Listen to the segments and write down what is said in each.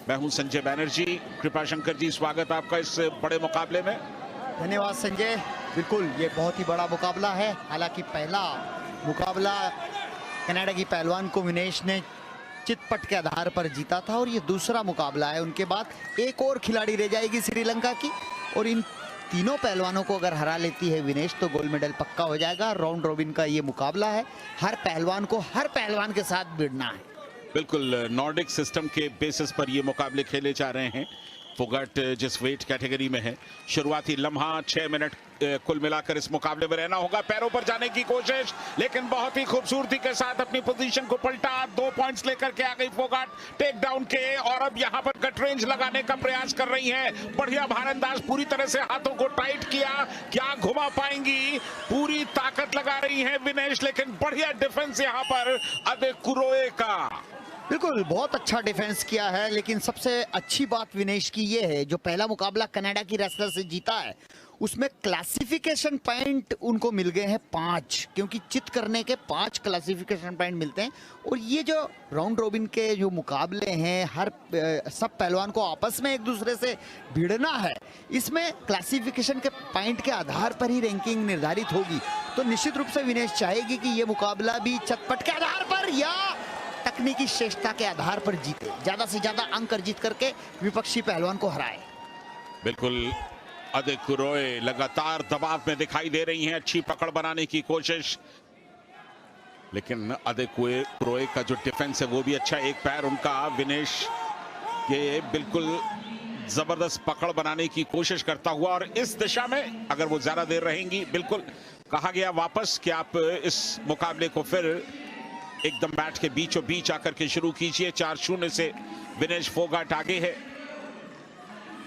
मैं हूं संजय बैनर्जी। कृपा शंकर जी, स्वागत आपका इस बड़े मुकाबले में। धन्यवाद संजय। बिल्कुल ये बहुत ही बड़ा मुकाबला है। हालांकि पहला मुकाबला कनाडा की पहलवान को विनेश ने चितपट के आधार पर जीता था और ये दूसरा मुकाबला है। उनके बाद एक और खिलाड़ी रह जाएगी श्रीलंका की, और इन तीनों पहलवानों को अगर हरा लेती है विनेश तो गोल्ड मेडल पक्का हो जाएगा। राउंड रॉबिन का ये मुकाबला है, हर पहलवान को हर पहलवान के साथ भिड़ना है। बिल्कुल नॉर्डिक सिस्टम के बेसिस पर ये मुकाबले खेले जा रहे हैं। फोगाट जिस वेट कैटेगरी में है, शुरुआती लम्हा 6 मिनट कुल मिलाकर इस मुकाबले में रहना होगा। पैरों पर जाने की कोशिश, लेकिन बहुत ही खूबसूरती के साथ अपनी पोजीशन को पलटा। 2 पॉइंट्स लेकर के आ गई फोगाट टेक डाउन के, और अब यहां पर कट रेंज लगाने का प्रयास कर रही हैं। बढ़िया भारंदाज, पूरी तरह से हाथों को टाइट किया। क्या घुमा पाएंगी? पूरी ताकत लगा रही है विनेश, लेकिन बढ़िया डिफेंस यहां पर अदेकुरोए का। बिल्कुल बहुत अच्छा डिफेंस किया है, लेकिन सबसे अच्छी बात विनेश की ये है, जो पहला मुकाबला कनाडा की रेसलर से जीता है उसमें क्लासिफिकेशन पॉइंट उनको मिल गए हैं 5, क्योंकि चित करने के 5 क्लासिफिकेशन पॉइंट मिलते हैं। और ये जो राउंड रॉबिन के जो मुकाबले हैं, हर सब पहलवान को आपस में एक दूसरे से भिड़ना है, इसमें क्लासिफिकेशन के पॉइंट के आधार पर ही रैंकिंग निर्धारित होगी। तो निश्चित रूप से विनेश चाहेगी कि ये मुकाबला भी चटपट के आधार पर या तकनीकी श्रेष्ठता के आधार पर जीते, ज्यादा से ज्यादा अंक अर्जित करके विपक्षी पहलवान को हराए। बिल्कुल अदेकुरोए लगातार दबाव में दिखाई दे रही हैं, अच्छी पकड़ बनाने की कोशिश, लेकिन अदेकुरोए का जो डिफेंस है वो भी अच्छा। एक पैर उनका विनेश ये बिल्कुल जबरदस्त पकड़ बनाने की कोशिश करता हुआ, और इस दिशा में अगर वो ज्यादा देर रहेंगी, बिल्कुल कहा गया वापस कि आप इस मुकाबले को फिर एकदम मैच के बीचों बीच आकर के शुरू कीजिए। 4-0 से विनेश फोगाट आगे है।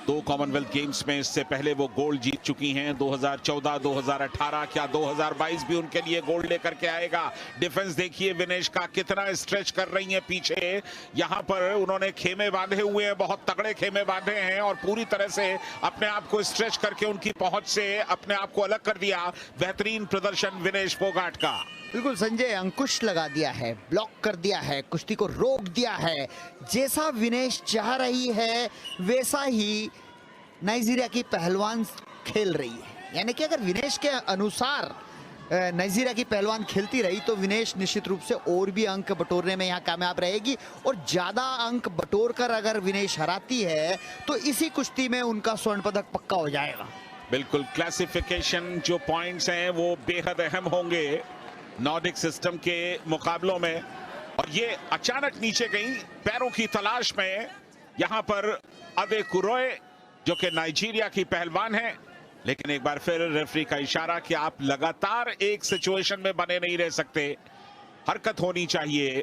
2 कॉमनवेल्थ गेम्स में इससे पहले वो गोल्ड जीत चुकी हैं, 2014, 2018, क्या 2022 भी उनके लिए गोल्ड लेकर के आएगा। डिफेंस देखिए विनेश का, कितना स्ट्रेच कर रही हैं पीछे। यहां पर उन्होंने खेमे बांधे हुए हैं, बहुत तगड़े खेमे बांधे हैं, और पूरी तरह से अपने आप को स्ट्रेच करके उनकी पहुंच से अपने आप को अलग कर दिया। बेहतरीन प्रदर्शन विनेश फोगाट का। बिल्कुल संजय, अंकुश लगा दिया है, ब्लॉक कर दिया है, कुश्ती को रोक दिया है। जैसा विनेश चाह रही है वैसा ही नाइजीरिया की पहलवान खेल रही है। यानी कि अगर विनेश के अनुसार नाइजीरिया की पहलवान खेलती रही तो विनेश निश्चित रूप से और भी अंक बटोरने में यहाँ कामयाब रहेगी, और ज्यादा अंक बटोर कर अगर विनेश हराती है तो इसी कुश्ती में उनका स्वर्ण पदक पक्का हो जाएगा। बिल्कुल क्लासिफिकेशन जो पॉइंट्स हैं वो बेहद अहम होंगे नॉर्डिक सिस्टम के मुकाबलों में, और ये अचानक नीचे गई पैरों की तलाश में। यहां पर अदेकुरोए जो कि नाइजीरिया की पहलवान है, लेकिन एक बार फिर रेफरी का इशारा कि आप लगातार एक सिचुएशन में बने नहीं रह सकते, हरकत होनी चाहिए।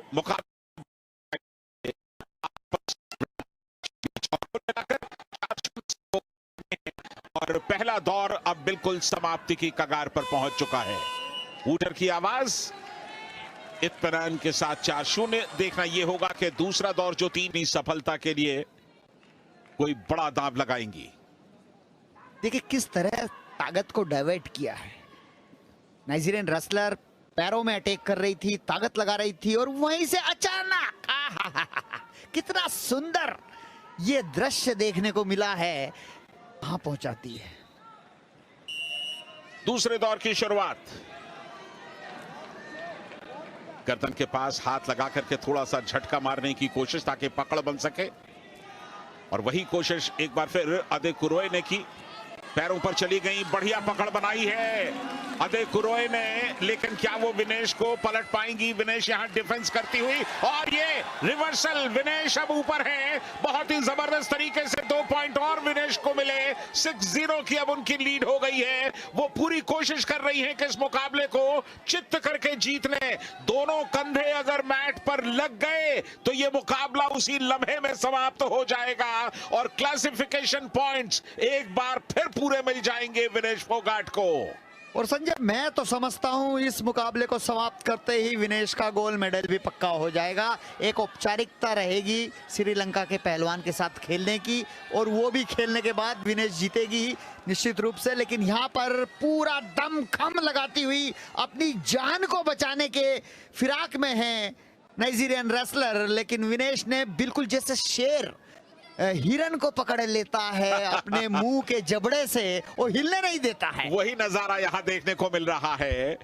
और पहला दौर अब बिल्कुल समाप्ति की कगार पर पहुंच चुका है। वूटर की आवाज, इत्मीनान के साथ 4-0। देखना यह होगा कि दूसरा दौर जो टीम सफलता के लिए कोई बड़ा दांव लगाएंगी। देखिए किस तरह ताकत को डाइवर्ट किया है। नाइजीरियन रेसलर पैरों में अटैक कर रही थी, ताकत लगा रही थी, और वहीं से अचानक कितना सुंदर ये दृश्य देखने को मिला है, वहां पहुंचाती है। दूसरे दौर की शुरुआत, गर्दन के पास हाथ लगा करके थोड़ा सा झटका मारने की कोशिश ताकि पकड़ बन सके, और वही कोशिश एक बार फिर अदेकुरोए ने की। पैरों पर चली गई, बढ़िया पकड़ बनाई है अदेकुरोए ने, लेकिन क्या वो विनेश को पलट पाएंगी? विनेश यहां डिफेंस करती हुई, और ये रिवर्सल, विनेश अब ऊपर है बहुत ही जबरदस्त तरीके से। 2 पॉइंट और विनेश को मिले, 6-0 की अब उनकी लीड हो गई है। वो पूरी कोशिश कर रही है कि इस मुकाबले को चित्त करके जीत ले। दोनों कंधे अगर मैट पर लग गए तो ये मुकाबला उसी लम्हे में समाप्त हो जाएगा, और क्लासिफिकेशन पॉइंट्स एक बार फिर पूरे मिल जाएंगे विनेश फोगाट को। और संजय, मैं तो समझता हूं इस मुकाबले को समाप्त करते ही विनेश का गोल्ड मेडल भी पक्का हो जाएगा। एक औपचारिकता रहेगी श्रीलंका के पहलवान के साथ खेलने की, और वो भी खेलने के बाद विनेश जीतेगी निश्चित रूप से। लेकिन यहाँ पर पूरा दम खम लगाती हुई अपनी जान को बचाने के फिराक में है नाइजीरियन रेसलर, लेकिन विनेश ने बिल्कुल जैसे शेर हिरन को पकड़ लेता है अपने मुंह के जबड़े से, वो हिलने नहीं देता है। वही नजारा यहां देखने को मिल रहा है।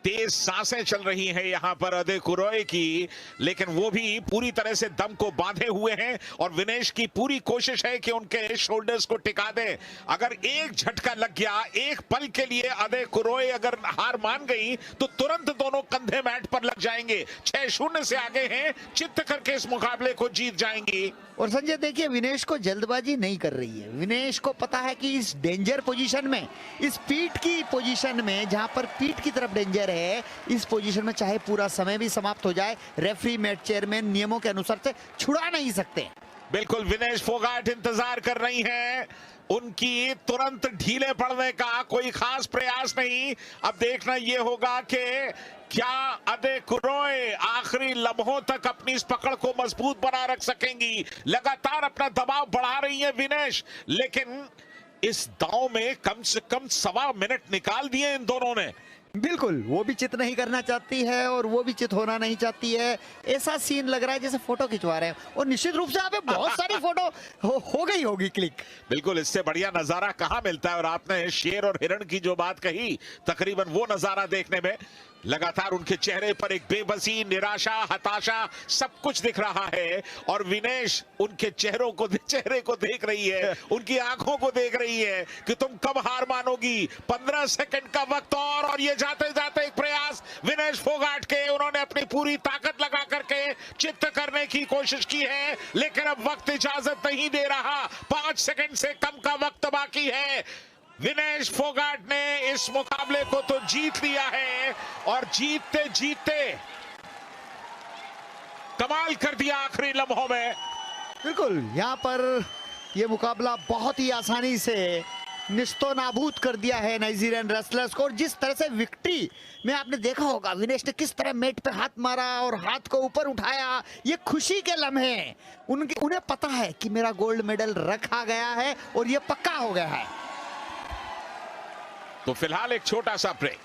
तेज सांसें चल रही हैं यहां पर अदेकु रॉय की, लेकिन वो भी पूरी तरह से दम को बांधे हुए हैं और विनेश की पूरी कोशिश है कि उनके शोल्डर्स को टिका दें। अगर एक झटका लग गया, एक पल के लिए अदेकु रॉय अगर हार मान गई तो तुरंत दोनों कंधे मैट पर लग जाएंगे। 6-0 से आगे हैं, चित्त करके इस मुकाबले को जीत जाएंगी। और संजय देखिए, विनेश को जल्दबाजी नहीं कर रही है। विनेश को पता है कि इस डेंजर पोजीशन में, इस पीठ की पोजीशन में, जहां पर पीठ की तरफ डेंजर है, इस पोजीशन में चाहे पूरा समय भी समाप्त हो जाए, रेफरी मैच चेयरमैन नियमों के अनुसार से छुड़ा नहीं सकते। बिल्कुल विनेश फोगाट इंतजार कर रही हैं, उनकी तुरंत ढीले पड़ने का कोई खास प्रयास नहीं। अब देखना यह होगा कि क्या अदेकु रॉय आखिरी लम्हों तक अपनी इस पकड़ को मजबूत बना रख सकेंगी। लगातार अपना दबाव बढ़ा रही है विनेश, लेकिन इस दांव में कम से कम 1.25 मिनट निकाल दिए इन दोनों ने। बिल्कुल, वो भी चित नहीं करना चाहती है और वो भी चित होना नहीं चाहती है। ऐसा सीन लग रहा है जैसे फोटो खिंचवा रहे हैं, और निश्चित रूप से यहाँ पे बहुत सारी फोटो हो गई होगी क्लिक। बिल्कुल, इससे बढ़िया नजारा कहां मिलता है। और आपने शेर और हिरण की जो बात कही, तकरीबन वो नजारा देखने में लगातार उनके चेहरे पर एक बेबसी, निराशा, हताशा सब कुछ दिख रहा है। और विनेश उनके चेहरे को देख रही है, उनकी आंखों को देख रही है कि तुम कब हार मानोगी। 15 सेकंड का वक्त और ये जाते जाते एक प्रयास विनेश फोगाट के, उन्होंने अपनी पूरी ताकत लगा करके चित्त करने की कोशिश की है, लेकिन अब वक्त इजाजत नहीं दे रहा। 5 सेकंड से कम का वक्त बाकी है। विनेश फोगाट ने इस मुकाबले को तो जीत लिया है और जीतते जीतते कमाल कर दिया आखिरी लम्हों में। बिल्कुल, यहाँ पर ये मुकाबला बहुत ही आसानी से निस्तो नाबूद कर दिया है नाइजीरियन रेसलर्स को। और जिस तरह से विक्ट्री में आपने देखा होगा, विनेश ने किस तरह मेट पे हाथ मारा और हाथ को ऊपर उठाया, ये खुशी के लम्हे। उन्हें पता है कि मेरा गोल्ड मेडल रखा गया है और ये पक्का हो गया है। तो फिलहाल एक छोटा सा ब्रेक।